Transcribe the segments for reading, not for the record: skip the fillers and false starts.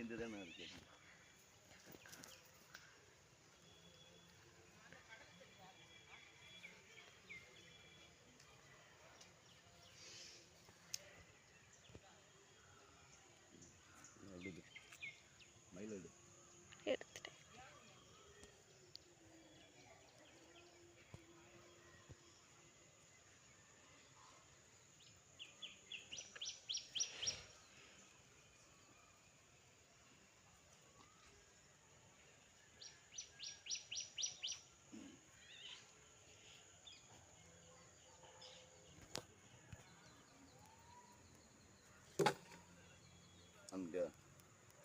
சேர்ந்து தானே இருக்குது. மயிலடு எடுத்துட்டேன்.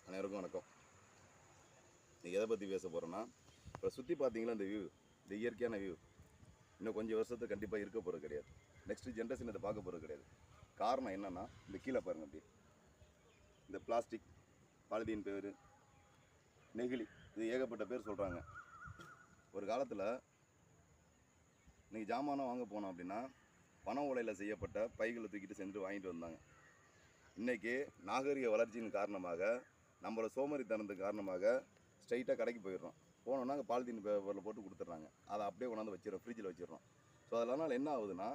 அனைவருக்கும் வணக்கம். நீங்கள் எதை பற்றி பேச போகிறோன்னா, இப்போ சுற்றி பார்த்தீங்களா இந்த வியூ, இந்த இயற்கையான வியூ இன்னும் கொஞ்சம் வருஷத்துக்கு கண்டிப்பாக இருக்க போகிறது கிடையாது. நெக்ஸ்ட் ஜென்ரேஷன் இதை பார்க்க போகிறது கிடையாது. காரணம் என்னென்னா, இந்த கீழே பாருங்கள், அப்படி இந்த பிளாஸ்டிக், பாலிதீன் பேர், நெகிழி, இது ஏகப்பட்ட பேர் சொல்கிறாங்க. ஒரு காலத்தில் இன்றைக்கி ஜாமானம் வாங்க போனோம் அப்படின்னா பண ஓலையில் செய்யப்பட்ட பைகளை தூக்கிட்டு சென்று வாங்கிட்டு வந்தாங்க. இன்றைக்கி நாகரிக வளர்ச்சியின் காரணமாக, நம்மளோட சோமரித்தனத்துக்கு காரணமாக ஸ்ட்ரைட்டாக கடைக்கு போயிடுறோம். போனோன்னா அங்கே பாலித்தீன் பேப்பரில் போட்டு கொடுத்துட்றாங்க. அதை அப்படியே கொண்டாந்து வச்சிடறோம், ஃப்ரிட்ஜில் வச்சிடறோம். ஸோ அதனால் என்ன ஆகுதுன்னா,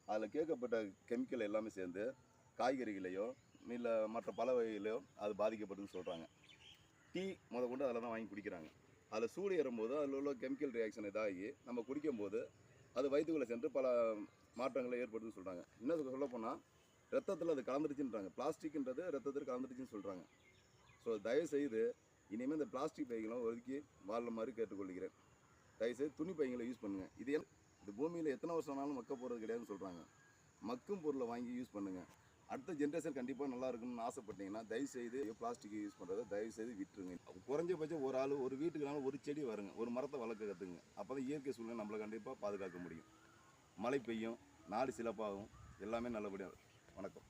அதில் கேட்கப்பட்ட கெமிக்கல் எல்லாமே சேர்ந்து காய்கறிகளையோ இல்லை மற்ற பல வகைகளையோ அது பாதிக்கப்படுதுன்னு சொல்கிறாங்க. டீ கொண்டு அதில் தான் வாங்கி குடிக்கிறாங்க. அதில் சூடு ஏறும்போது அதில் உள்ள கெமிக்கல் ரியாக்ஷன் இதாகி நம்ம குடிக்கும்போது அது வயிற்றுக்குள்ளே சென்று பல மாற்றங்களை ஏற்படுதுன்னு சொல்கிறாங்க. இன்னும் சொல்லப்போனால் ரத்தத்தில் அது கலந்துருச்சுன்றாங்க. பிளாஸ்டிக்ன்றது ரத்தத்தில் கலந்துருச்சுன்னு சொல்கிறாங்க. ஸோ தயவுசெய்து இனிமேல் இந்த பிளாஸ்டிக் பைகளும் ஒதுக்கி வாழ்ற மாதிரி கேட்டுக்கொள்கிறேன். தயவுசெய்து துணி பைகளை யூஸ் பண்ணுங்கள். இது பூமியில் எத்தனை வருஷம் ஆனாலும் மக்க போகிறது கிடையாதுன்னு சொல்கிறாங்க. மக்கும் பொருளை வாங்கி யூஸ் பண்ணுங்கள். அடுத்த ஜென்ரேஷன் கண்டிப்பாக நல்லா இருக்குன்னு ஆசைப்பட்டீங்கன்னா தயவுசெய்து பிளாஸ்டிக் யூஸ் பண்ணுறதை தயவுசெய்து விட்டுருங்க. குறைஞ்சபட்சம் ஒரு ஆள் ஒரு வீட்டுக்குனாலும் ஒரு செடி வருங்க, ஒரு மரத்தை வளர்க்க கற்றுங்க. அப்போ தான் இயற்கை சூழ்நிலை நம்மளை கண்டிப்பாக பாதுகாக்க முடியும். மழை பெய்யும், நாடு சிறப்பாகும், எல்லாமே நல்லபடியாக. வணக்கம்.